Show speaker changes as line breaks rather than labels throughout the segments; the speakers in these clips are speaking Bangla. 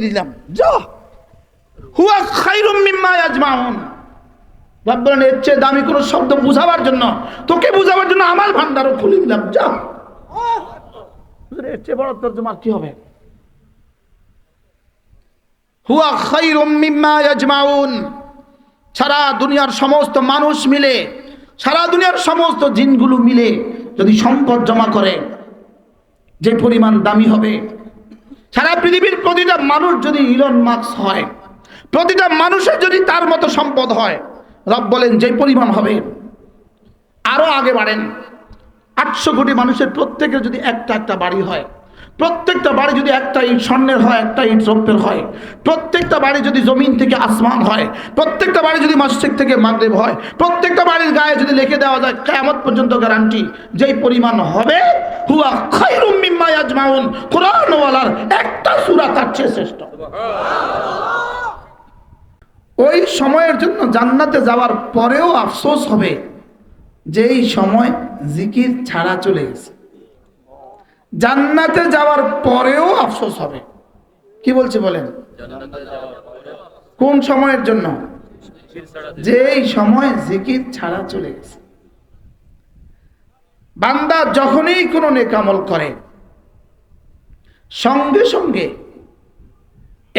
দিলাম যা হুয়া খায়রুম মিম্মা ইয়াজমাউন। রব বলেন এর চেয়ে দামি কোনো শব্দ বুঝাবার জন্য, তোকে বুঝাবার জন্য আমার ভান্ডারও খুলে দিলাম যা। এর চেয়ে বড় তরজমা কি হবে? হুয়া খায়রুম মিম্মা ইয়াজমাউন। সারা দুনিয়ার সমস্ত মানুষ মিলে, সারা দুনিয়ার সমস্ত জিনগুলো মিলে যদি সম্পদ জমা করে যে পরিমাণ দামি হবে, সারা পৃথিবীর প্রতিটা মানুষ যদি ইলন মাস্ক হয়, প্রতিটা মানুষের যদি তার মতো সম্পদ হয়, রব বলেন যে পরিমাণ হবে আরো আগে বাড়েন। 800 কোটি মানুষের প্রত্যেকের যদি একটা একটা বাড়ি হয়, প্রত্যেকটা বাড়ি যদি একটা ইট স্বর্ণের হয়, একটা ইট রৌপ্যের হয়, প্রত্যেকটা বাড়ি যদি জমিন থেকে আসমান হয়, প্রত্যেকটা বাড়ি যদি মাশরিক থেকে মাগরিব হয়, প্রত্যেকটা বাড়ির গায়ে যদি লিখে দেওয়া যায় কিয়ামত পর্যন্ত গ্যারান্টি, যেই পরিমাণ হবে হুয়া খায়রুম মিম্মা ইয়াজমাউন। কোরআন ওয়ালার একটা সূরা তার চেয়ে শ্রেষ্ঠ। ওই সময়ের জন্য জান্নাতে যাওয়ার পরেও আফসোস হবে যেই সময় জিকির ছাড়া চলে গেছে। জান্নাতে যাওয়ার পরেও আফসোস হবে। কি বলছে বলেন? কোন সময়ের জন্য? যেই সময় জিকির ছাড়া চলে গেছে। বান্দা যখনই কোনো নেক আমল করে সঙ্গে সঙ্গে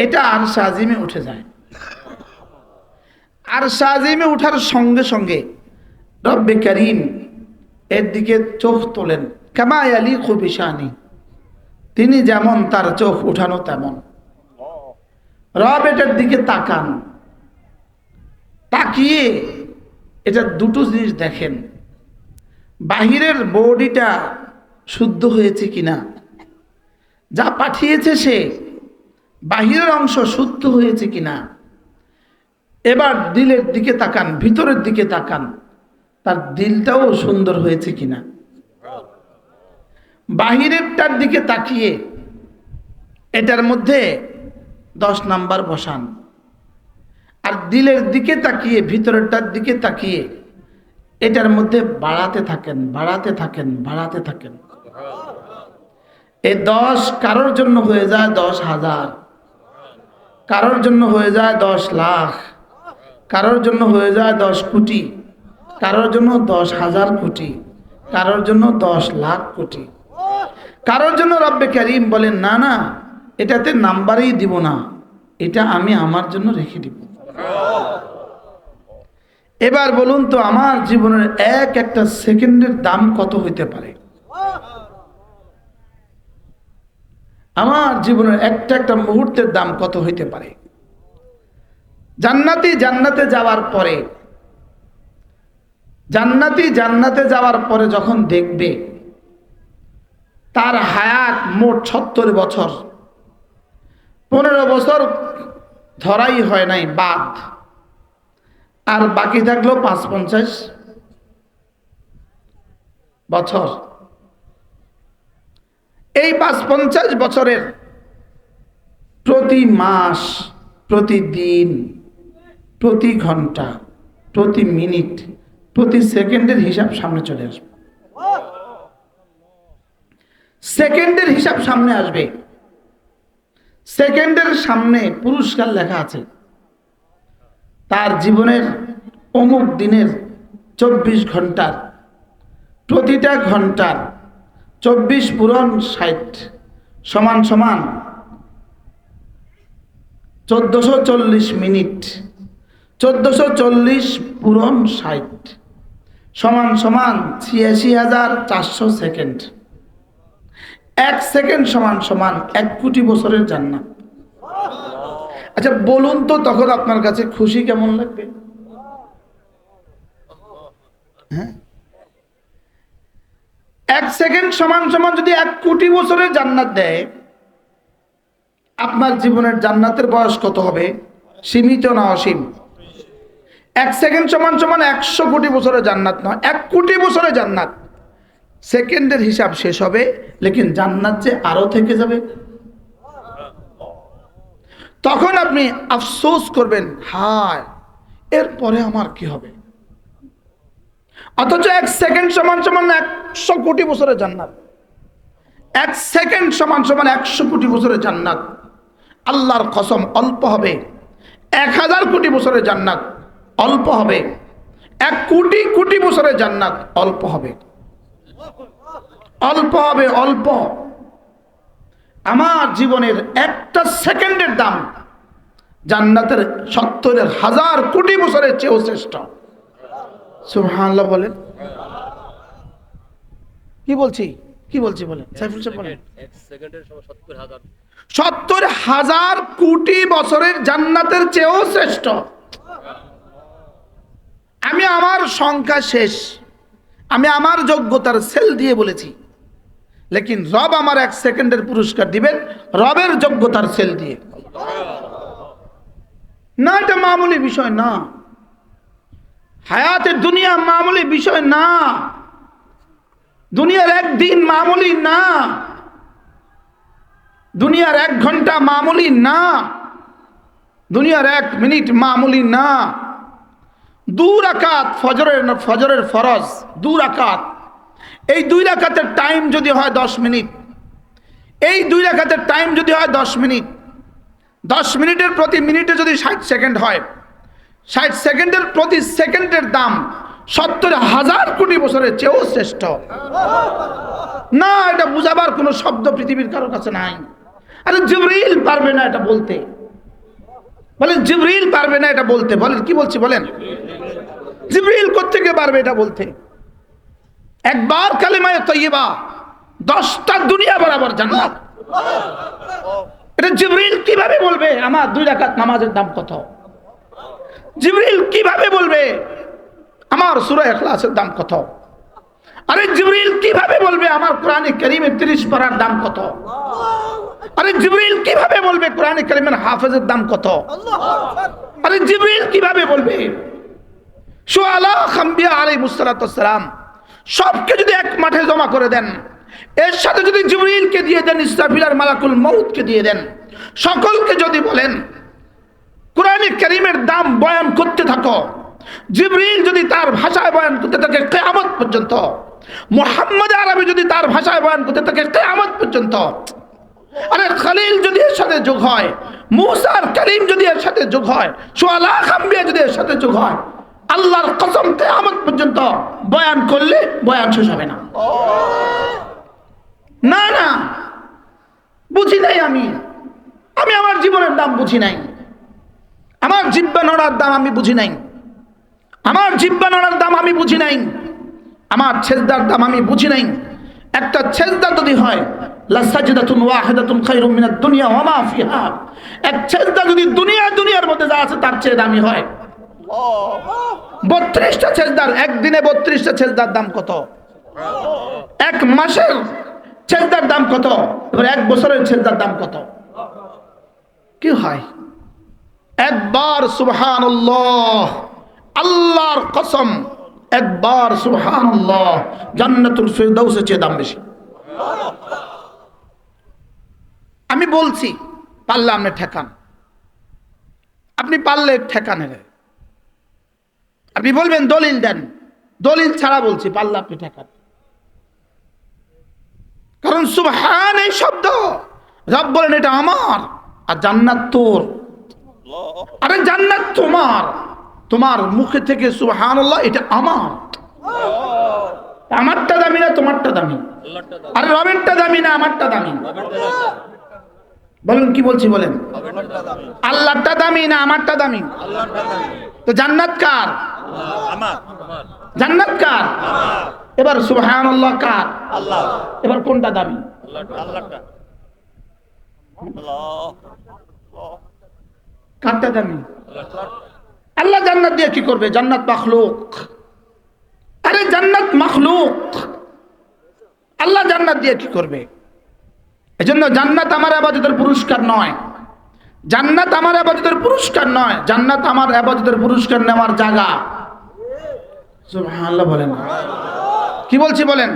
এটা আরশ আজিমে উঠে যায়। আরশ আজিমে উঠার সঙ্গে সঙ্গে রব্বে কারীম এর দিকে চোখ তোলেন, কামা ইয়ালিকু বিশানি, তিনি যেমন তার চোখ উঠানো তেমন। রব এটার দিকে তাকান, তাকিয়ে এটা দুটো জিনিস দেখেন, বাহিরের বডিটা শুদ্ধ হয়েছে কিনা, যা পাঠিয়েছে সে বাহিরের অংশ শুদ্ধ হয়েছে কিনা। এবার দিলের দিকে তাকান, ভিতরের দিকে তাকান, তার দিলটাও সুন্দর হয়েছে কিনা। বাহিরেরটার দিকে তাকিয়ে এটার মধ্যে 10 নাম্বার বসান, আর দিলের দিকে তাকিয়ে ভিতরেরটার দিকে তাকিয়ে এটার মধ্যে বাড়াতে থাকেন, বাড়াতে থাকেন, বাড়াতে থাকেন। এই 10 কারোর জন্য হয়ে যায় 10,000, কারোর জন্য হয়ে যায় 10 লাখ, কারোর জন্য হয়ে যায় 10 কোটি, কারোর জন্য 10,000 কোটি, কারোর জন্য 10 লাখ কোটি, কারোর জন্য রব্বে কারীম বলেন না না এটাতে নাম্বারই দিব না, এটা আমি আমার জন্য রেখে দিব। এবার বলুন তো আমার জীবনের এক একটা সেকেন্ডের দাম কত হইতে পারে? আমার জীবনের একটা একটা মুহূর্তের দাম কত হইতে পারে? জান্নাতি জান্নাতে যাওয়ার পরে, জান্নাতি জান্নাতে যাওয়ার পরে যখন দেখবে তার হায়াত মোট 70 বছর, 15 বছর ধরাই হয় নাই বাদ, আর বাকি থাকলো 55 বছর। এই 55 বছরের প্রতি মাস, প্রতিদিন, প্রতি ঘন্টা, প্রতি মিনিট, প্রতি সেকেন্ডের হিসাব সামনে চলে আসবে। সেকেন্ডের হিসাব সামনে আসবে। সেকেন্ডের সামনে পুরস্কার লেখা আছে, তার জীবনের অমুক দিনের 24 ঘন্টার, প্রতিটা ঘন্টার 24 পূরণ 60 সমান সমান 1440 মিনিট, 1440 পূরণ 60 সমান সমান 86,400 সেকেন্ড। 1 সেকেন্ড সমান সমান 1 কোটি বছরের জান্নাত। আচ্ছা বলুন তো তখন আপনার কাছে খুশি কেমন লাগবে? হ্যাঁ, 1 সেকেন্ড সমান সমান যদি 1 কোটি বছরের জান্নাত দেয়, আপনার জীবনের জান্নাতের বয়স কত হবে? সীমিত না অসীম? 1 সেকেন্ড সমান সমান 100 কোটি বছরের জান্নাত নয়, 1 কোটি বছরের জান্নাত। সেকেন্ডের হিসাব শেষ হবে, লেকিন জান্নাত যে আরো থেকে যাবে। তখন আপনি আফসোস করবেন, হায় এরপরে আমার কি হবে? অথচ 1 সেকেন্ড সমান সমান 100 কোটি বছরের জান্নাত। 1 সেকেন্ড সমান সমান 100 কোটি বছরের জান্নাত। আল্লাহর কসম অল্প হবে। 1000 কোটি বছরের জান্নাত অল্প হবে, 1 কোটি কোটি বছরের জান্নাত অল্প হবে, অল্প হবে, অল্প। আমার জীবনের একটা সেকেন্ডের দাম জান্নাতের 70,000 কোটি বছরের চেয়েও শ্রেষ্ঠ। সুবহানাল্লাহ বলেন। কি বলছি বলেন সাইফুল সাহেব বলেন। 70,000 কোটি বছরের জান্নাতের চেয়েও শ্রেষ্ঠ। আমি আমার সংখ্যা শেষ, আমি আমার যোগ্যতার সেল দিয়ে বলেছি, লেকিন রব আমার 1 সেকেন্ডের পুরস্কার দিবেন রবের যোগ্যতার সেল দিয়ে। না, এটা মামুলি বিষয় না। হায়াতের দুনিয়া মামুলি বিষয় না। দুনিয়ার 1 দিন মামুলি না, দুনিয়ার 1 ঘন্টা মামুলি না, দুনিয়ার 1 মিনিট মামুলি না। 2 রাকাত ফজরের ফরজ, 2 রাকাত, এই 2 রাকাতের টাইম যদি হয় 10 মিনিট, এই 2 রাকাতের টাইম যদি হয় 10 মিনিট, 10 মিনিটের প্রতি মিনিটে যদি 60 সেকেন্ড হয়, 60 সেকেন্ডের প্রতি সেকেন্ডের দাম 70,000 কোটি বছরের চেয়েও শ্রেষ্ঠ। না, এটা বুঝাবার কোনো শব্দ পৃথিবীর কারোর কাছে নাই। আরে জিবরিল পারবে না এটা বলতে, বলেন জিবরিল পারবে না এটা বলতে। বলেন কি বলছি বলেন, জিবরিল কোত্থেকে পারবে এটা বলতে? একবার কালিমায়ে তয়্যিবা 10টা দুনিয়া বরাবর জান্নাত। এটা জিবরিল কিভাবে বলবে আমার 2 রাকাত নামাজের দাম কত? জিবরিল কিভাবে বলবে আমার সূরা ইখলাসের দাম কত? আরে জিবরিল কিভাবে বলবে আমার কোরআনে কারীমের 30 পারার দাম কত? আরে জিবরিল কিভাবে বলবে কোরআনে কারীমের হাফেজের দাম কত? আরে জিবরিল কিভাবে বলবে? শুআলা আম্বিয়া আলাইহিস সালাতু ওয়াস সালাম সবকে যদি এক মাঠে জমা করে দেন, এর সাথে যদি জিবরিলকে দিয়ে দেন, ইসরাফিল আর মালাকুল মউতকে দিয়ে দেন, সকলকে যদি বলেন কোরআনে কারীমের দাম বয়ান করতে থাকো, জিবরিল যদি তার ভাষায় বয়ান করতে থাকে কিয়ামত পর্যন্ত, মুহাম্মদ আরবি যদি তার ভাষায় বয়ান করতে থাকে কিয়ামত পর্যন্ত, আরে খলিল যদি এর সাথে যোগ হয়, মুসা আর কালিম যদি এর সাথে যোগ হয়, শুআলা আম্বিয়া যদি এর সাথে যোগ হয়, আল্লাহর কসম কিয়ামত পর্যন্ত বয়ান করলে বয়ান শেষ হবে না। না না, বুঝি নাই আমি আমার জীবনের দাম বুঝি নাই, আমার জিহ্বা নড়ার দাম আমি বুঝি নাই, আমার জিহ্বা নড়ার দাম আমি বুঝি নাই, আমার সেজদার দাম আমি বুঝি নাই। একটা সেজদা যদি হয় লাসাজদাতুন ওয়াহিদাতুন খায়রুম মিনাদ দুনিয়া ওয়া মা ফিহা, এক সেজদা যদি দুনিয়ার মধ্যে যা আছে তার চেয়ে দামি হয়। 32টা সেজদার, একদিনে 32টা সেজদার দাম কত? 1 মাসের সেজদার দাম কত? এবার 1 বছরের সেজদার দাম কত? কি হয়? একবার সুবহানাল্লাহ, আল্লাহর কসম, একবার সুবহানাল্লাহ, জান্নাতুল ফিরদাউসের চেয়ে দাম বেশি। আমি বলছি, পারলে আপনি ঠেকান, আপনি পারলে ঠেকান। আপনি বলবেন দলিল দেন, দলিল ছাড়া বলছি, পারলে আপনি ঠেকান। কারণ সুবহান এই শব্দ, রব বলেন এটা আমার আর জান্নাত তোর। আরে জান্নাত তোমার, তোমার মুখে থেকে সুবহানাল্লাহ এটা আমার। আমারটা দামি না তোমারটা দামি? আরে রবেরটা দামি না আমারটা দামি? বলুন কি বলছি বলেন। আল্লাহটা দামি না আমারটা দামি? তো জান্নাত কার? জান্নাত কার? এবার সুবহানাল্লাহ কার? আল্লাহ। এবার কোনটা দামি? আল্লাহটা। কারটা দামি? আল্লাহ জান্নাত দিয়ে কি করবে? জান্নাত মাখলুক। আরে জান্নাত মাখলুক, আল্লাহ জান্নাত দিয়ে কি করবে? এজন্য জান্নাত আমার ইবাদতের পুরস্কার নয়, জান্নাত আমার ইবাদতের পুরস্কার নয়, জান্নাত আমার ইবাদতের পুরস্কার নেওয়ার জায়গা। সুবহানাল্লাহ বলেন। কি বলছি বলেন?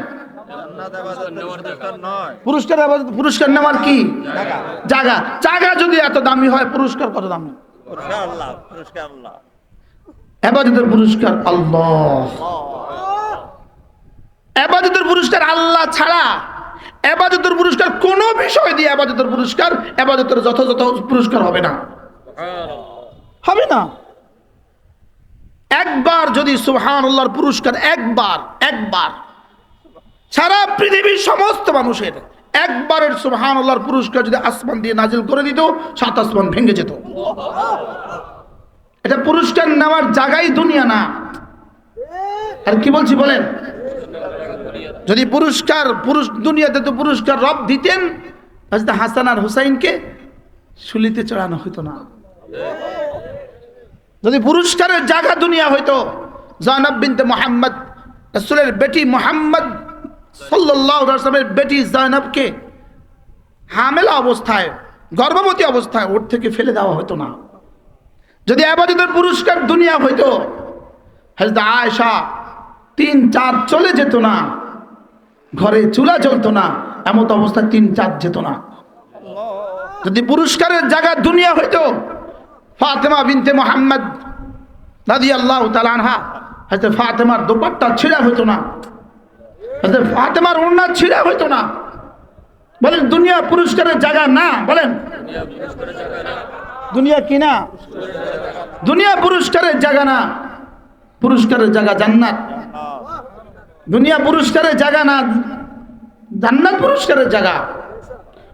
জান্নাত ইবাদত নেওয়ার পুরস্কার নয়, পুরস্কার ইবাদত পুরস্কার নেওয়ার কি জায়গা? জায়গা। জায়গা যদি এত দামি হয়, পুরস্কার কত দামি? পুরস্কার আল্লাহ, পুরস্কার আল্লাহ, ইবাদতের পুরস্কার আল্লাহ। ইবাদতের পুরস্কার আল্লাহ ছাড়া ইবাদতের পুরস্কার কোনো বিষয় দিয়ে ইবাদতের পুরস্কার ইবাদতের যথাযথ পুরস্কার হবে না, হবে না। একবার যদি সুবহানাল্লাহর পুরস্কার একবার সারা পৃথিবীর সমস্ত মানুষের একবারের সুবহানাল্লাহর পুরস্কার যদি আসমান দিয়ে নাজিল করে দিত, সাত আসমান ভেঙে যেত। এটা পুরস্কার নেওয়ার জায়গাই দুনিয়া না। আর কি বলছি বলেন, যদি দুনিয়াতে তো পুরস্কার রব দিতেন, হযরত হাসান আর হুসাইনকে শুলিতে চড়ানো হতো না। যদি পুরস্কারের জায়গা দুনিয়া হইতো, জায়নাব বিনতে মুহাম্মদ, রাসূলের বেটি মুহাম্মদ সাল্লাল্লাহু আলাইহি ওয়াসাল্লামের বেটি জায়নাবকে হামেলা অবস্থায়, গর্ভবতী অবস্থায় ওর থেকে ফেলে দেওয়া হতো না। যদি ইবাদতের পুরস্কার দুনিয়া হইতো, হযরত আয়েশা 3-4 চলে যেত না, ঘরে চুলা জ্বলতো না, এমত অবস্থায় 3-4 যেত না। যদি পুরস্কারের জায়গা দুনিয়া হইতো, ফাতেমা বিনতে মুহাম্মদ রাদিয়াল্লাহু তাআলা আনহা, হযরত ফাতেমার দোপাট্টা ছিঁড়া হইতো না, হযরত ফাতেমার ওড়না ছিঁড়া হইতো না। বলেন দুনিয়া পুরস্কারের জায়গা না? বলেন দুনিয়া কি না? দুনিয়া পুরস্কারের জায়গা না, পুরস্কারের জায়গা জান্নাত। দুনিয়া পুরস্কারের জায়গা না, জান্নাত পুরস্কারের জায়গা।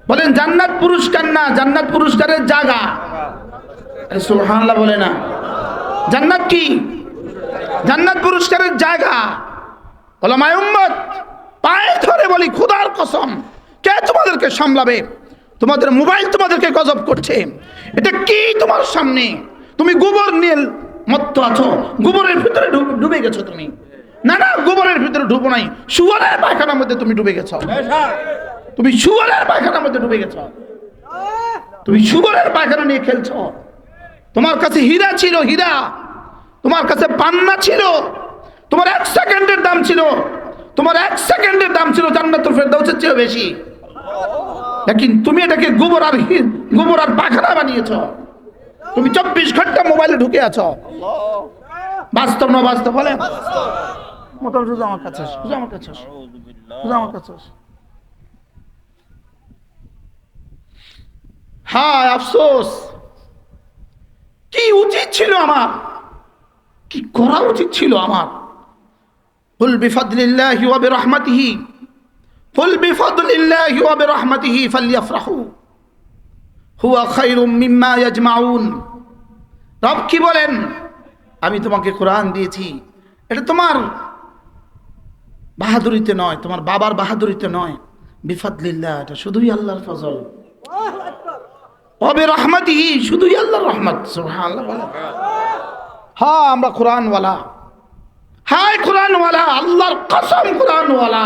বলেন জান্নাত পুরস্কার না, জান্নাত পুরস্কারের জায়গা। সুবহানাল্লাহ বলে না? জান্নাত কি? জান্নাত পুরস্কারের জায়গা। ওলামায়ে উম্মত পায়ে ধরে বলি, খোদার কসম, কে তোমাদেরকে সামলাবে? তোমাদের মোবাইল তোমাদেরকে গজব করছে। এটা কি তোমার সামনে? তুমি গোবর নিয়ে মত্ত আছো, গোবরের ভিতরে ডুবে গেছো তুমি। না না, গোবরের ভিতরে ডুবো নাই, শুয়োরের পায়খানার মধ্যে তুমি ডুবে গেছো। তুমি শুয়োরের পায়খানার মধ্যে ডুবে গেছো, তুমি শুয়োরের পায়খানা নিয়ে খেলছো। তোমার কাছে হীরা ছিল, হীরা, তোমার কাছে পান্না ছিল, তোমার 1 সেকেন্ডের দাম ছিল, তোমার 1 সেকেন্ডের দাম ছিল জান্নাতুল ফেরদাউসের চেয়ে বেশি। লেকিন তুমি এটাকে গোবর আর পায়খানা বানিয়েছ। তুমি 24 ঘন্টা মোবাইলে ঢুকে আছো। বাস্তব না বাস্তব? বলেন মোটামুটি শুধু আমার কাছে, শুধু আমার কাছে, শুধু আমার কাছে। হায় আফসোস, কি উচিত ছিল আমার, কি করা উচিত ছিল আমার? কুল বিফাদলিল্লাহি ওয়া বিরহমাতিহি, কুল বিফাদলিল্লাহি ওয়া বিরহমাতিহি ফালইফরাহু হুয়া খায়রুম মিম্মা ইয়াজমাউন। রব কি বলেন? আমি তোমাকে কোরআন দিয়েছি, এটা তোমার বাহাদুরিতে নয়, তোমার বাবার বাহাদুরিতে নয়, বিফাদলিল্লাহ, এটা শুধুই আল্লাহর ফজল। ওয়া বিরহমাতিহি, শুধুই আল্লাহর রহমত। সুবহানাল্লাহ বলেন। হ্যাঁ, আমরা কোরআনওয়ালা, হায় কোরআনওয়ালা, আল্লাহর কসম কোরআনওয়ালা।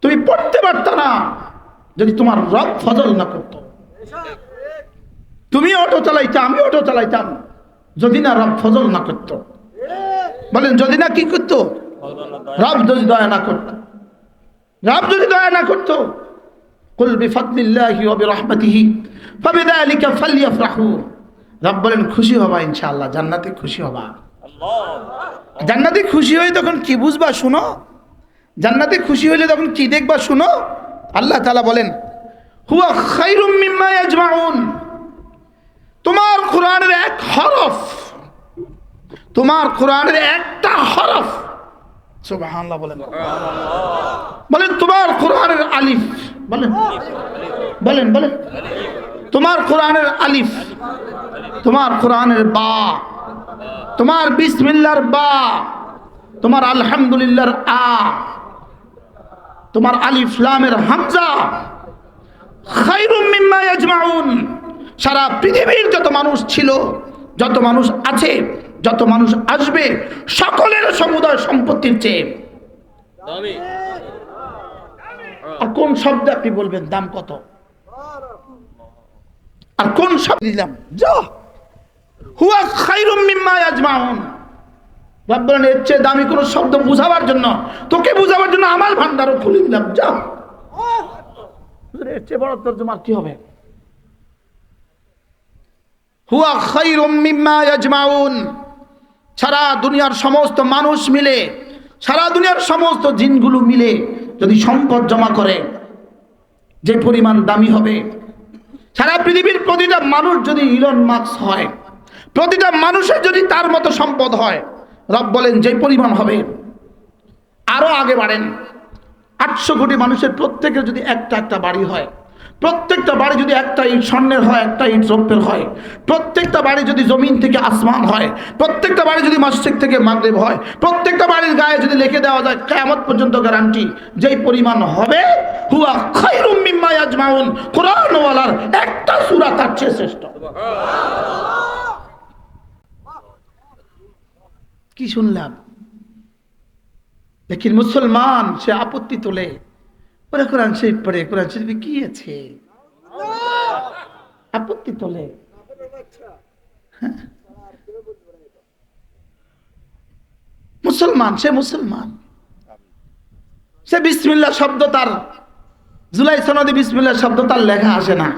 তুমি পড়তে পারত না যদি তোমার রব ফজল না করত। তুমি অটো চালাইতা, আমি অটো চালাইতাম, যদি না রব ফজল না করত। বলেন যদি না কি করত? রব যদি দয়া না করত, রব যদি দয়া না করত। কুল বিফাদলিল্লাহি ওয়া বিরহমাতিহি ফাবিযালিকা ফালইফরাহু। রব বলেন খুশি হবা ইনশাআল্লাহ, জান্নাতে খুশি হবা। জান্নাতে খুশি হয়ে তখন কি বুঝবা শুনো, জান্নাতে খুশি হইলে তখন কি দেখবা শুনো। আল্লাহ তাআলা বলেন হুয়া খায়রুম মিম্মা ইয়াজমাউন। তোমার কোরআনের এক হরফ, তোমার কোরআনের একটা হরফ, সুবহানাল্লাহ বলেন, বলেন তোমার কোরআনের আলিফ, বলেন বলেন বলেন, তোমার কোরআনের আলিফ, তোমার কোরআনের বা, তোমার বিসমিল্লাহর বা, তোমার আলহামদুলিল্লাহর আ, তোমার আলিফ লামের হামজা, খায়রুম মিম্মা ইয়াজমাউন। সারা পৃথিবীর যত মানুষ ছিল, যত মানুষ আছে, যত মানুষ আসবে, সকলের সমুদায় সম্পত্তির চেয়ে। আর কোন শব্দ আপনি বলবেন দাম কত? আর কোন শব্দ দিলাম? যা হুয়া খায়রুম মিম্মা ইয়াজমাউন। রব বলেন এর চেয়ে দামি কোন শব্দ বুঝাবার জন্য, তোকে বুঝাবার জন্য আমার ভান্ডারও খুলে দিলাম, যা। এর চেয়ে বড় তরজমা কি হবে? হুয়া খায়রুম মিম্মা ইয়াজমাউন। সারা দুনিয়ার সমস্ত মানুষ মিলে, সারা দুনিয়ার সমস্ত জিনগুলো মিলে যদি সম্পদ জমা করে যে পরিমাণ দামি হবে, সারা পৃথিবীর প্রতিটা মানুষ যদি ইলন মাস্ক হয়, প্রতিটা মানুষের যদি তার মতো সম্পদ হয়, রব বলেন যে পরিমাণ হবে, আরো আগে বাড়েন। 800 কোটি মানুষের প্রত্যেকের যদি একটা একটা বাড়ি হয়, প্রত্যেকটা বাড়ি যদি একটা ইট স্বর্ণের হয়, একটা ইট রৌপ্যের হয়, প্রত্যেকটা বাড়ি যদি জমিন থেকে আসমান হয়, প্রত্যেকটা বাড়ি যদি মসজিদ থেকে মাগরিব হয়, প্রত্যেকটা বাড়ির গায়ে যদি লিখে দেওয়া যায় কিয়ামত পর্যন্ত গ্যারান্টি, যেই পরিমাণ হবে, হুয়া খায়রুম মিম্মা ইয়াজমাউন, কোরআন ওয়ালার একটা সূরা তার চেয়ে শ্রেষ্ঠ। কি শুনলাম? লেকিন মুসলমান সে আপত্তি তোলে, ওরা কোরআন শরীফ পড়ে, কোরআন শরীফে কি আছে, আপত্তি তোলে। মুসলমান সে মুসলমান, সে বিসমিল্লাহ শব্দ তার, জুলাই সনদে বিসমিল্লাহ শব্দ তার লেখা আসে না,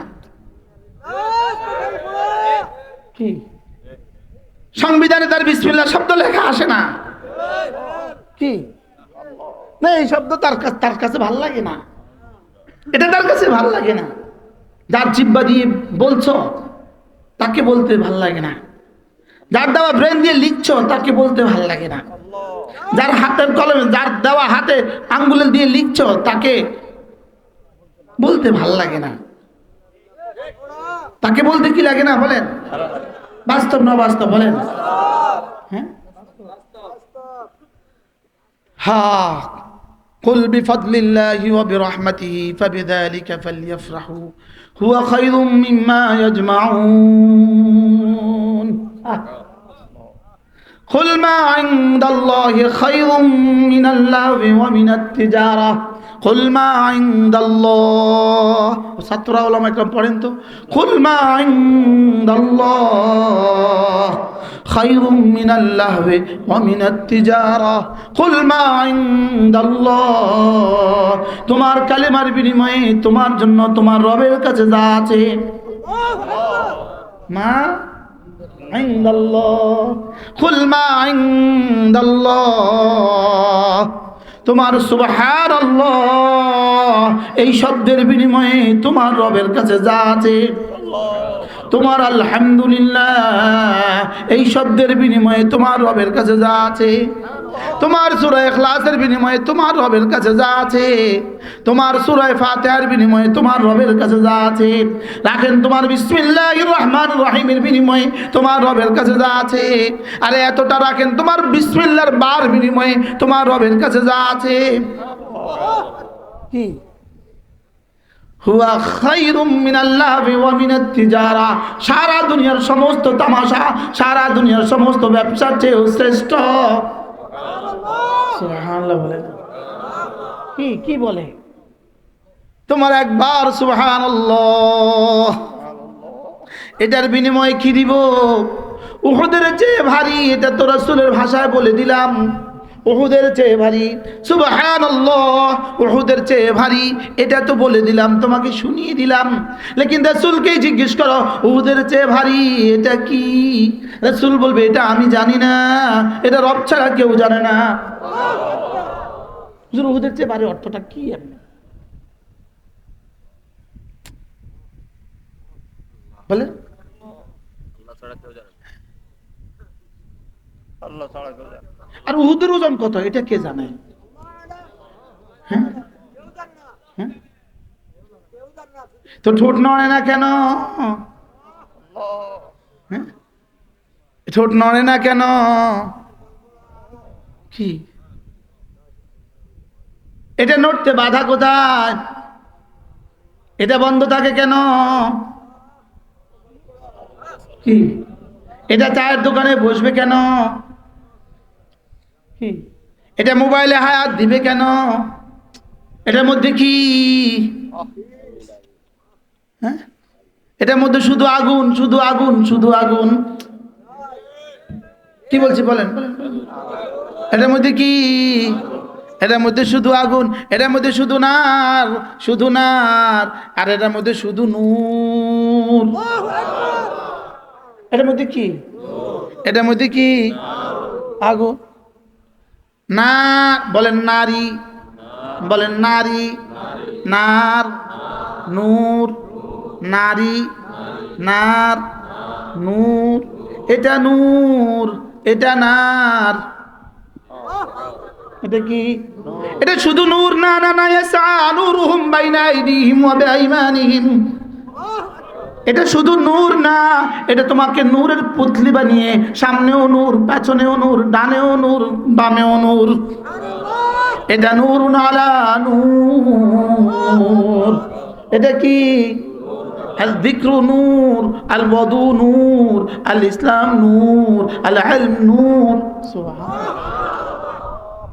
কি সংবিধানে তার বিসমিল্লাহ শব্দ লেখা আসে না, কি না, এই শব্দ তার কাছে ভাল লাগে না, এটা তার কাছে ভাল লাগে না। যার জিহ্বা দিয়ে বলছো তাকে বলতে ভাল লাগে না, যার দেওয়া ব্রেন দিয়ে লিখছো তাকে বলতে ভাল লাগে না, যার হাতের কলমে, যার দেওয়া হাতে আঙ্গুলে দিয়ে লিখছো তাকে বলতে ভাল লাগে না। তাকে বলতে কি লাগে না বলেন? বাস্তব না বাস্তব বলেন? হ্যাঁ, হ্যাঁ, قل بفضل الله وبرحمته فبذلك فليفرحوا هو خير مما يجمعون قل ما عند الله خير من اللهو ومن التجارة قل ما عند الله ছাত্ররা ওলামা একরাম পড়েন তো, قل ما عند الله خير من اللهو ومن التجارة قل ما عند الله, তোমার কালেমার বিনিময়ে তোমার জন্য তোমার রবের কাছে যা আছে, মা ইনদাল্লাহ, কুল মা ইনদাল্লাহ, তোমার সুবহানাল্লাহ এই শব্দের বিনিময়ে তোমার রবের কাছে যা আছে, তোমার আলহামদুলিল্লাহ এই শব্দের বিনিময়ে তোমার রবের কাছে যা আছে, তোমার সূরা ইখলাসের বিনিময়ে তোমার রবের কাছে যা আছে, তোমার সূরা ফাতিহার বিনিময়ে তোমার রবের কাছে যা আছে, রাখেন তোমার বিসমিল্লাহির রহমানির রহিমের বিনিময়ে তোমার রবের কাছে যা আছে, আরে এতটা রাখেন তোমার বিসমিল্লাহর বার বিনিময়ে তোমার রবের কাছে যা আছে, কি হুয়া খায়রুম মিনাল্লাহি ওয়া মিনাত তিজারা, সারা দুনিয়ার সমস্ত তামাশা, সারা দুনিয়ার সমস্ত ব্যবসার চেয়ে শ্রেষ্ঠ। সুবহানাল্লাহ বলে, কি বলে? তোমার একবার সুবহানাল্লাহ, এটার বিনিময়ে কি দিব? উহুদের চেয়ে ভারী, এটা তো রাসূলের ভাষায় বলে দিলাম, উহুদের চেয়ে ভারী, সুবহানাল্লাহ উহুদের চেয়ে ভারী, এটা তো বলে দিলাম, তোমাকে শুনিয়ে দিলাম। লেকিন রাসূলকেই জিজ্ঞেস করো উহুদের চেয়ে ভারী এটা কি, রাসূল বলবে এটা আমি জানি না, এটা রব ছাড়া কেউ জানে না। হুজুর উহুদের চেয়ে ভারী অর্থটা কি? আপনি বলেন। আর উহুদের ওজন কত এটা কে জানে? তো ঠোঁট নড়ে না কেন? ঠোঁট নড়ে না কেন? কি এটা নড়তে বাধা কোথায়? এটা বন্ধ থাকে কেন? কি এটা চায়ের দোকানে বসবে কেন? কি এটা মোবাইলে হাত দিবে কেন? এটার মধ্যে কি? হ্যাঁ, এটার মধ্যে শুধু আগুন, শুধু আগুন, শুধু আগুন। কি বলছি বলেন? এটার মধ্যে কি? এটার মধ্যে শুধু আগুন, এটার মধ্যে শুধু নার, শুধু নার, আর এটার মধ্যে শুধু নূর। এটার মধ্যে কি? এটার মধ্যে কি? আগুন না বলেন, নারী বলেন নারী, নার, নূর, নারী, নার, নূর। এটা নূর, এটা নার। এটা কি? এটা শুধু নূর না, না, না। ইয়াসআ নূরুহুম বাইনা আইদিহিম ওয়া বিআইমানিহিম। এটা শুধু নূর না, এটা তোমাকে নূরের পুতলি বানিয়ে সামনেও নূর, পেছনেও নূর, ডানেও নূর, বামেও নূর। এটা নূরুন আলা নূর। এটা কি? আল যিকরু নূর, আল ওয়াদু নূর, আল ইসলাম নূর, আল ইলম নূর। সুবহানাল্লাহ।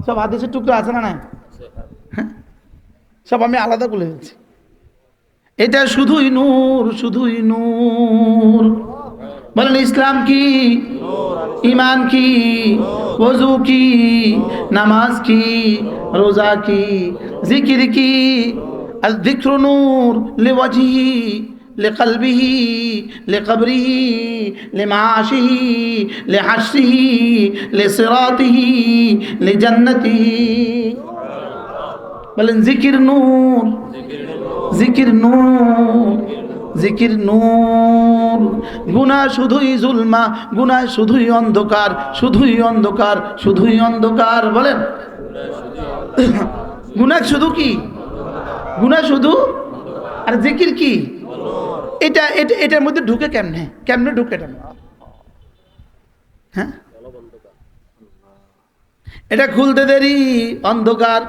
সব হাদিসের টুকরো আছে না নাই? সব আমি আলাদা করে দিচ্ছি। এটা শুধুই নূর, শুধুই নূর। বলেন ইসলাম কি? ঈমান কি? ওযু কি? নামাজ কি? রোজা কি? জিকির কি? الذكر نور لوجهه لقلبه لقبره لمعاشه لحشره لصراطه لجنته. বলেন জিকির নূর, জিকির নূর, জিকির নূর। গুনাহ শুধুই জুলমা, গুনাহ শুধুই অন্ধকার, শুধুই অন্ধকার, শুধুই অন্ধকার। বলেন গুনাহ শুধু কি? গুনাহ শুধু। আর জিকির কি? এটা এটার মধ্যে ঢুকে কেমনে? কেমনে ঢুকে এটা? হ্যাঁ, এটা খুলতে দেরি অন্ধকার,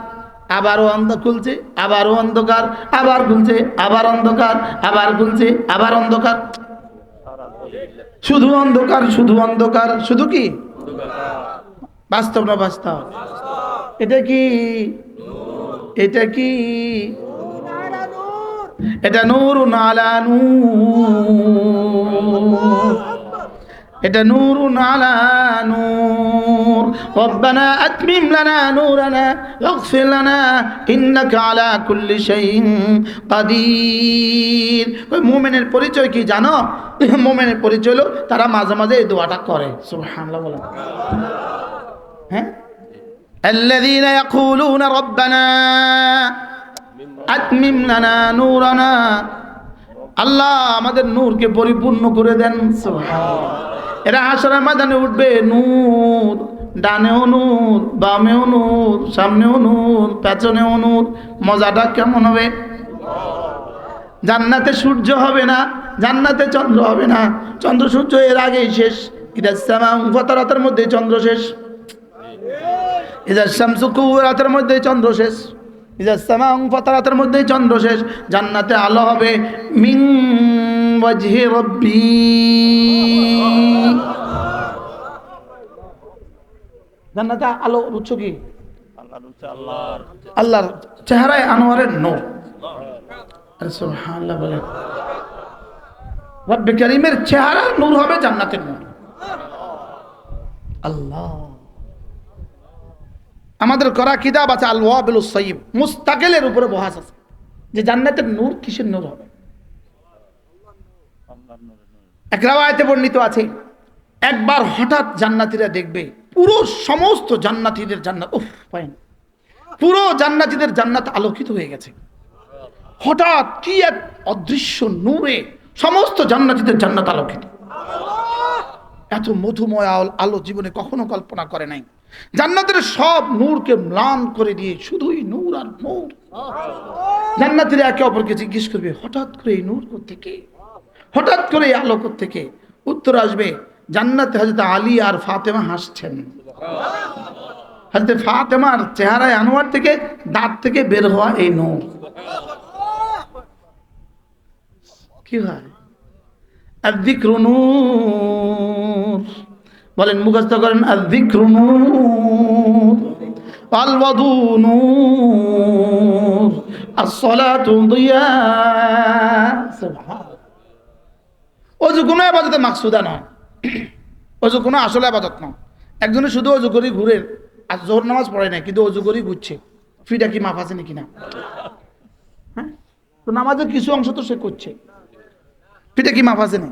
আবারও খুলছে, আবারও অন্ধকার, আবার খুলছে, আবার অন্ধকার, আবার খুলছে, আবার অন্ধকার। শুধু অন্ধকার, শুধু অন্ধকার, শুধু কি? বাস্তব না বাস্তব? এটা কি? এটা কি? এটা নূরুন আলা নূর। এটা নূরুন আলা নূর। রব্বানা আতমিম লানা নূরানা ওয়াগফির লানা ইন্নাকা আলা কুল্লি শাইইন কাদির। ওই মুমিনের পরিচয় কি জানো? মুমিনের পরিচয় হলো তারা মাঝে মাঝে এই দোয়াটা করে। সুবহানাল্লাহ বলেন। হ্যাঁ, আল্লাযীনা ইয়াকুলুনা রব্বানা আতমিম লানা নূরানা। আল্লাহ আমাদের নূরকে পরিপূর্ণ করে দেন। সুবহানাল্লাহ। এরা হাশরের ময়দানে উঠবে, নূর, ডানেও নূর, বামেও নূর, সামনেও নূর, পেছনেও নূর। মজাটা কেমন হবে? জান্নাতে সূর্য হবে না, জান্নাতে চন্দ্র হবে না। চন্দ্র সূর্য এর আগেই শেষ। ইদাস সামাউ ফাতারাতের মধ্যে চন্দ্র শেষ। ইদাস শামসু কুওয়ারাতের মধ্যে চন্দ্র শেষ। ইদাস সামাউ ফাতারাতের মধ্যে চন্দ্র শেষ। জান্নাতে আলো হবে মিন ওয়াজহি রাব্বি। জান্নাতে আলো উৎস কি? আল্লাহর চেহারায় আনোয়ারের নূর। সুবহানাল্লাহ বলেন। রব্বে কারীমের চেহারার নূর হবে জান্নাতের নূর। আল্লাহ। আমাদের করা কিতাব আছে আল ওয়াবিলুস সাইয়্যিব, মুস্তাকিলের উপরে বহাস আছে যে জান্নাতের নূর কিসের নূর হবে। এক রাওয়ায়াতে বর্ণিত আছে, একবার হঠাৎ জান্নাতীরা দেখবে পুরো সমস্ত জান্নাতীদের জান্নাত, উফ পায় না, পুরো জান্নাতীদের জান্নাত আলোকিত হয়ে গেছে। হঠাৎ কি এক অদৃশ্য নূরে সমস্ত জান্নাতীদের জান্নাত আলোকিত। এত মধুময় আলো জীবনে কখনো কল্পনা করে নাই। জান্নাতের সব নূরকে ম্লান করে দিয়ে শুধুই নূর আর নূর। জান্নাতীরা একে অপরকে জিজ্ঞেস করবে, হঠাৎ করে এই নূর কোত্থেকে, হঠাৎ করে এই আলো কোত্থেকে? উত্তর আসবে, জান্নাতে হযরত আলী আর ফাতেমা হাসছেন। হযরত ফাতেমার চেহারায় আনোয়ার থেকে, দাঁত থেকে বের হওয়া এই নূর। কি হয়? আয-যিকরু নূর। বলেন, মুখস্থ করেন, আয-যিকরু নূর, আল ওয়াদু নূর, আস-সালাতু দিয়া। সুবহানাল্লাহ। ওযু কোনো ইবাদতে মাকসুদা নয়, ওযু কোনো আসলে ইবাদত নয়। একজনে শুধু ওযু করে ঘুরে, আর জোহর নামাজ পড়ে না কিন্তু ওযু করে ঘুরছে, ফিটা কি মাফ আছে নাকি না? হ্যাঁ, তো নামাজের কিছু অংশ তো সে করছে, ফিটা কি মাফ আছে না?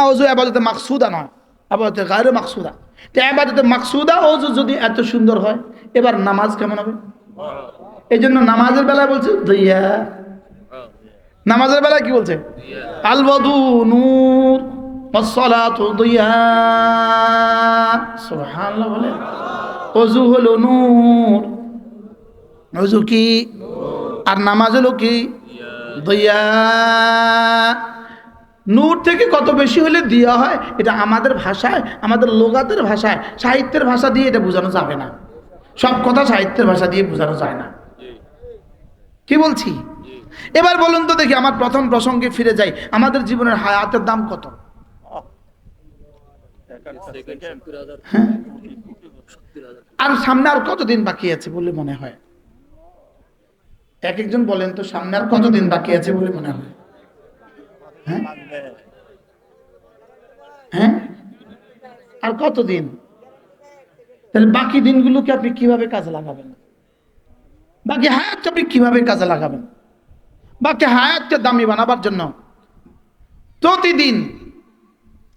ওযু ইবাদতে মাকসুদা নয়, ইবাদতে গায়রে মাকসুদা। তো ইবাদতে মাকসুদা ওযু যদি এত সুন্দর হয়, এবার নামাজ কেমন হবে? এই জন্য নামাজের বেলায় বলছে দইয়া, নামাজের বেলায় কি বলছে? আল ওয়াদু নূর ওয়াস সালাতু দইয়া। সুবহানাল্লাহ বলেন। ওযু হলো নূর, ওযু কি? আর নামাজ হলো কি? দইয়া। নূর থেকে কত বেশি হলে দিয়া হয়, এটা আমাদের ভাষায়, আমাদের লোগাতের ভাষায়, সাহিত্যের ভাষা দিয়ে এটা বোঝানো যাবে না। সব কথা সাহিত্যের ভাষা দিয়ে বোঝানো যায় না। কি বলছি? এবার বলুন তো দেখি, আমার প্রথম প্রসঙ্গে ফিরে যাই, আমাদের জীবনের হায়াতের দাম কত? হ্যাঁ? আর সামনে আর কতদিন বাকি আছে বলে মনে হয়? এক একজন বলেন তো, সামনে আর কতদিন বাকি আছে বলে মনে হয়? হ্যাঁ হ্যাঁ, আর কতদিন? তাহলে বাকি দিনগুলোকে আপনি কিভাবে কাজে লাগাবেন? বাকি হায়াতকে আপনি কিভাবে কাজে লাগাবেন? বাকি হায়াতকে দামি বানাবার জন্য প্রতিদিন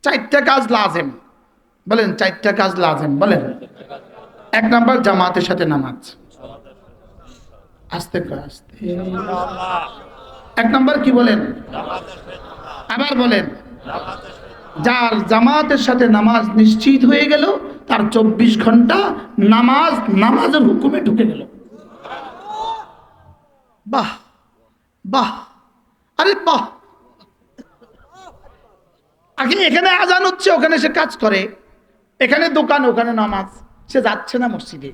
4টা কাজ লাজেম। বলেন 4টা কাজ লাজেম, বলেন। 1 নাম্বার জামাতের সাথে নামাজ। আস্তে করে আস্তে। 1 নাম্বার কি বলেন? আবার বলেন। যার জামাতের সাথে নামাজ নিশ্চিত হয়ে গেল, তার 24 ঘন্টা নামাজের হুকুমে ঢুকে গেল। বাহ বাহ, আরে বাহ। আগে এখানে আজান হচ্ছে, ওখানে সে কাজ করে, এখানে দোকান, ওখানে নামাজ, সে যাচ্ছে না মসজিদে।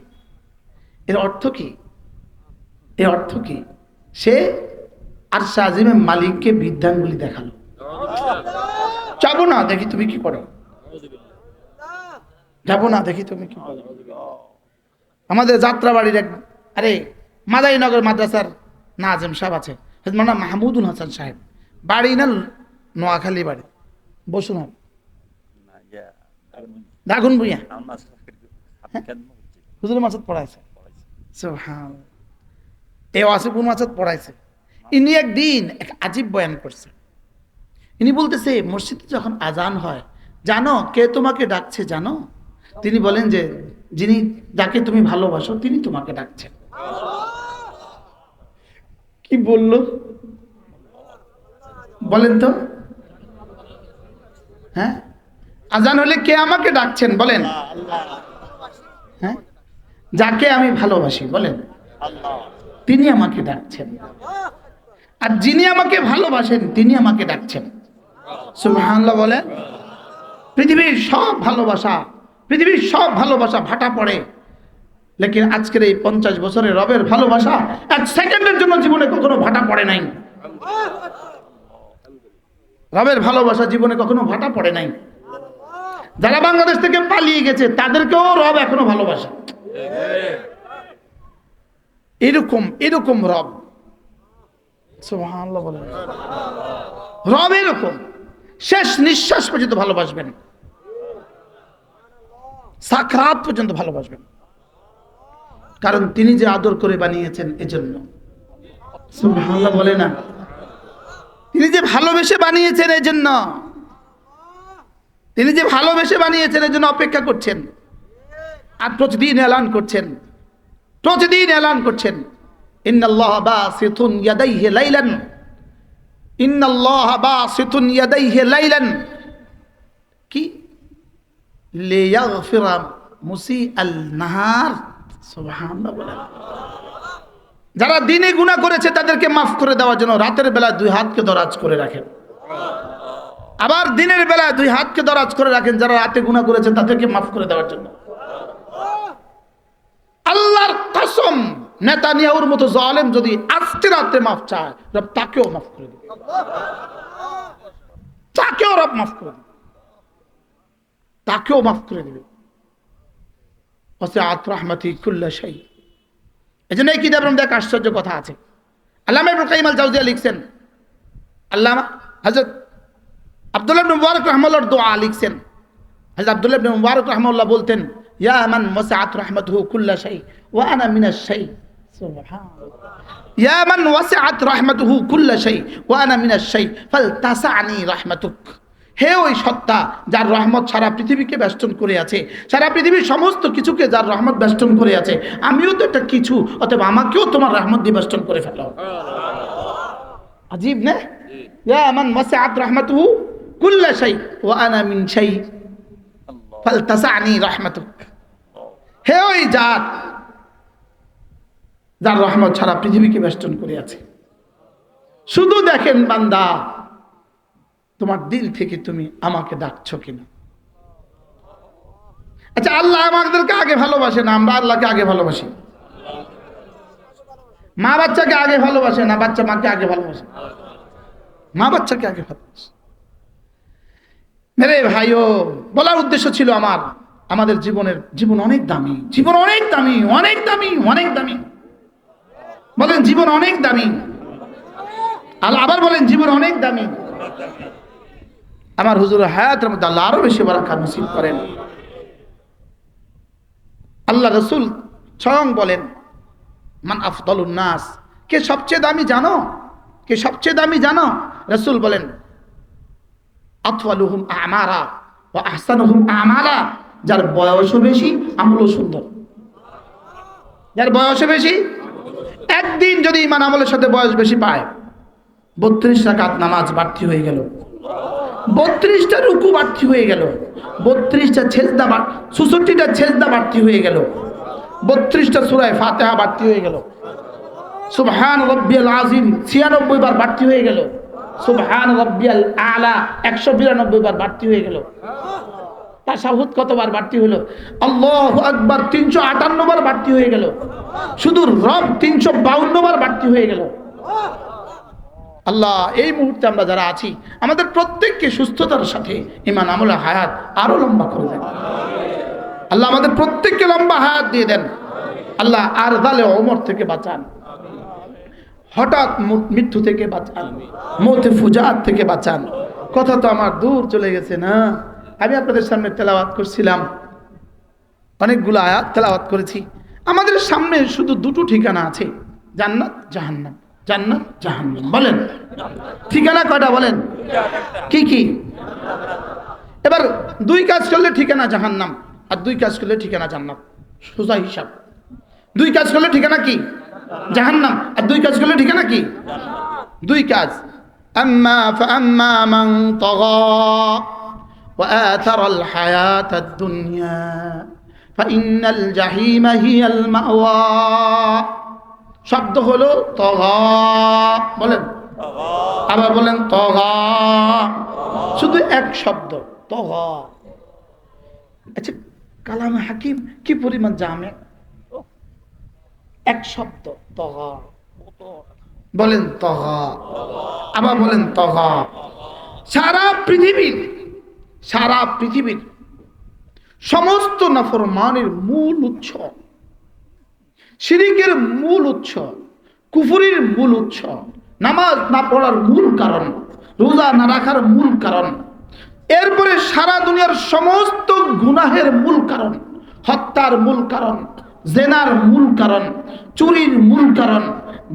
এর অর্থ কি? এর অর্থ কি? সে আর সাজিমে মালিককে বিদ্যাঙ্গুলি দেখালো। যাবো না, দেখি তুমি কি করো। যাবো না, দেখি তুমি কি করো। আমাদের যাত্রাবাড়ির এক, আরে মাদারীনগর মাদ্রাসার নাজেম সাহেব আছে, মানা মাহমুদুল হাসান সাহেব, বাড়ি না নোয়াখালী বাড়ি, বসুন দাগুন ভুইয়া, হুজুর মাসাদ পড়াইছে, এ ওয়াসিফুল মাসাদ পড়াইছে। ইনি একদিন এক আজীব বয়ান করছে। ইনি বলতেছে, মসজিদে যখন আজান হয়, জানো কে তোমাকে ডাকছে জানো? তিনি বলেন যে, যিনি, যাকে তুমি ভালোবাসো তিনি তোমাকে ডাকছেন। কি বললো বলেন তো? হ্যাঁ, আজান হলে কে আমাকে ডাকছেন বলেন? হ্যাঁ, যাকে আমি ভালোবাসি বলেন, তিনি আমাকে ডাকছেন। আর যিনি আমাকে ভালোবাসেন তিনি আমাকে ডাকছেন। সুবহানাল্লাহ বলেন। পৃথিবীর সব ভালোবাসা ভাটা পড়ে, লেকিন আজকের এই 50 বছরের রবের ভালোবাসা 1 সেকেন্ডের জন্য জীবনে কখনো ভাটা পড়ে নাই। রবের ভালোবাসা জীবনে কখনো ভাটা পড়ে নাই। যারা বাংলাদেশ থেকে পালিয়ে গেছে তাদেরকেও রব এখনো ভালোবাসে। এরকম রব। সুবহানাল্লাহ বলেন। রব এরকম, শেষ নিঃশ্বাস পর্যন্ত ভালোবাসবেন, সাকরাত পর্যন্ত ভালোবাসবেন, কারণ তিনি যে আদর করে বানিয়েছেন এজন্য। সুবহানাল্লাহ বলে না? তিনি যে ভালোবেসে বানিয়েছেন এজন্য, তিনি যে ভালোবেসে বানিয়েছেন এজন্য অপেক্ষা করছেন। আর প্রতিদিন এলান করছেন, ইন্নাল্লাহা বাসিতুন ইয়াদাইহি লাইলান, ইন্নাল্লাহা বাসিতুন ইয়াদাইহি লাইলান কি লিয়াগফিরা মুসিআল নাহার। সুবহানাল্লাহ বলেন। যারা দিনে গুনাহ করেছে তাদেরকে মাফ করে দেওয়ার জন্য রাতের বেলা 2 হাতকে দরাজ করে রাখেন, আবার দিনের বেলা 2 হাতকে দরাজ করে রাখেন যারা রাতে গুনাহ করেছে তাদেরকে মাফ করে দেওয়ার জন্য। আল্লাহর কসম, নেতানিয়াহুর মতো জালেম যদি আজকে রাতে মাফ চায়, রব তাকেও মাফ করে দিবে, তাকেও রব মাফ করে দিবে, তাকেও মাফ করে দিবে। ওয়াসিআত রাহমাতি কুল্লা শাই। এজন্য এই কিতাবের মধ্যে এক আশ্চর্য কথা আছে। আল্লামা ইবনে কাইয়িম আল জাওজিয়া লিখছেন, আল্লামা হযরত আব্দুল্লাহ ইবনে মুবারক রাহমাহুল্লাহর দোয়া লিখছেন। হযরত আব্দুল্লাহ ইবনে মুবারক রাহমাহুল্লাহ বলতেন, ইয়া মান ওয়াসিআত রাহমাতুহু কুল্লা শাই ওয়া আনা মিনাশ শাই। সুবহানাল্লাহ। ইয়া মান ওয়াসিআত রাহমাতুহু কুল্লা শাই ওয়া আনা মিনাশ শাই ফালতাসানি রাহমাতুক। হে ওই সত্তা যার রহমত সারা পৃথিবীকে বেষ্টন করে আছে, সারা পৃথিবীর সমস্ত কিছুকে যার রহমত বেষ্টন করে আছে, আমিও তো একটা কিছু, অতএব আমাকেও তোমার রহমত দিয়ে বেষ্টন করে ফেলো। আজীব না? ইয়া মান ওয়াসিআত রাহমাতুহু কুল্লা শাই ওয়া আনা মিন শাই ফালতাসানি রাহমাতুক। হে ওই যার রহমত সারা পৃথিবীকে বেষ্টন করে আছে। শুধু দেখেন বান্দা, তোমার দিল থেকে তুমি আমাকে ডাকছো কিনা। আচ্ছা, আল্লাহ আমাদেরকে আগে ভালোবাসে না আমরা আল্লাহকে আগে ভালোবাসি? মা বাচ্চাকে আগে ভালোবাসে না বাচ্চা মাকে আগে ভালোবাসে? মা বাচ্চাকে আগে ভালোবাসে। মেরে ভাইও, বলার উদ্দেশ্য ছিল আমাদের জীবন অনেক দামি, জীবন অনেক দামি, অনেক দামি, অনেক দামি। বলেন জীবন অনেক দামি। আবার বলেন জীবন অনেক দামি। আমার হুজুর হায়াতের মধ্যে আল্লাহ আরো বেশি বারাকা নসিব করেন। আল্লাহ রাসূল স্বয়ং বলেন, মান আফদালুন নাস, কে সবচেয়ে দামি জানো? কে সবচেয়ে দামি জানো? রাসূল বলেন, আতওয়ালুহুম আমারা ওয়া আহসানুহুম আমালা, যার বয়সও বেশি আমলও সুন্দর। যার বয়সও বেশি, একদিন যদি ঈমান আমলের সাথে বয়স বেশি পায়, 32 রাকাত নামাজ বাড়তি হয়ে গেল, 32টা রুকু বাড়তি হয়ে গেল, 32টা সেজদা 66টা সেজদা বাড়তি হয়ে গেল, 32টা সূরা ফাতিহা বাড়তি হয়ে গেল, সুবহান রাব্বিয়াল আযীম 96 বার বাড়তি হয়ে গেল, সুবহান রাব্বিয়াল আলা 192 বার বাড়তি হয়ে গেল, তাশাহুদ কতবার বাড়তি হলো, আল্লাহু আকবার 358 বার বাড়তি হয়ে গেল, শুধু রব 352 বার বাড়তি হয়ে গেল। আল্লাহ এই মুহূর্তে আমরা যারা আছি আমাদের প্রত্যেককে সুস্থতার সাথে ঈমান আমল হায়াত আরো লম্বা করে দেন। আল্লাহ আমাদের প্রত্যেককে লম্বা হায়াত দিয়ে দেন। আল্লাহ আরদালে ওমর থেকে বাঁচান, হঠাৎ মৃত্যু থেকে বাঁচান, মৌতে ফুজাত থেকে বাঁচান। কথা তো আমার দূর চলে গেছে না। আমি আপনাদের সামনে তেলাওয়াত করছিলাম, অনেকগুলো আয়াত তেলাওয়াত করেছি। আমাদের সামনে শুধু দুটো ঠিকানা আছে, জান্নাত জাহান্নাম, জান্নাত জাহান্নাম। বলেন ঠিকানা কয়টা? বলেন কি কি? এবার 2 কাজ করলে ঠিকানা জাহান্নাম, আর 2 কাজ করলে ঠিকানা জান্নাত। সোজা হিসাব। 2 কাজ করলে ঠিকানা কি? জাহান্নাম, আর 2 কাজ করলে ঠিকানা কি? 2 কাজ। আম্মা ফাআম্মা মান তাগা ওয়া আথারা আল হায়াত আদ-দুনিয়া ফাইন্নাল জাহিমা হিয়াল মাওয়া। শব্দ হলো তগা। বলেন আবার বলেন তগা। শুধু এক শব্দ তগা। আচ্ছা, কালামে হাকিম কি পরিমাণ জামে, এক শব্দ তগা। বলেন তগা, আবার বলেন তগা। সারা পৃথিবীর সমস্ত নাফরমানের মূল উৎস, শিরিকের মূল উৎস, কুফরির মূল উৎস, নামাজ না পড়ার মূল কারণ, রোজা না রাখার মূল কারণ, এরপরে সারা দুনিয়ার সমস্ত গুনাহের মূল কারণ, হত্যার মূল কারণ, জেনার মূল কারণ, চুরির মূল কারণ,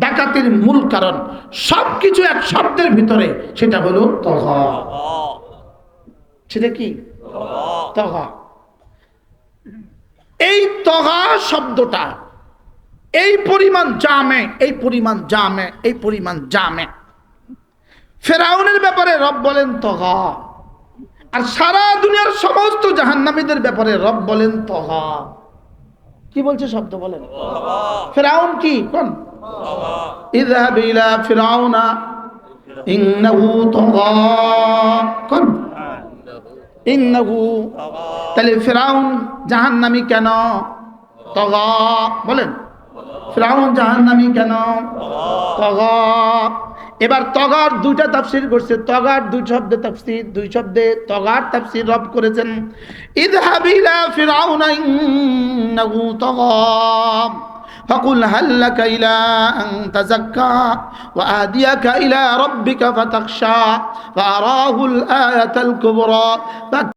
ডাকাতির মূল কারণ, সবকিছু এক শব্দের ভিতরে, সেটা হলো তগা। সেটা কি? তগা। এই তগা শব্দটা এই পরিমাণ জামে, এই পরিমাণ জামে, এই পরিমাণ জামে। ফেরাউনের ব্যাপারে রব বলেন তগা, আর সারা দুনিয়ার সমস্ত জাহান্নামীদের ব্যাপারে রব বলেন তগা। কি বলছে শব্দ? বলেন ফেরাউন কি? কোন? ইযহাব ইলা ফিরাউনা ইন্নাহু তগা। কোন? ইন্নাহু। তাহলে ফিরাউন জাহান্নামী কেন? তগা। বলেন ফিরাউন জাহান্নামী কেন? তগা। এবার তগার 2টা তাফসীর করছে। তগার 2 শব্দে তাফসীর, 2 শব্দে তগার তাফসীর রব করেছেন। ইযহাব ইলা ফিরাউনা ইন্নাহু তগা ফাকুল হাল লাকা ইলা আন তাযাক্কা ওয়া আহদিয়াকা ইলা রাব্বিকা ফাতাখশা ফারাহুল আয়াতাল কুবরা।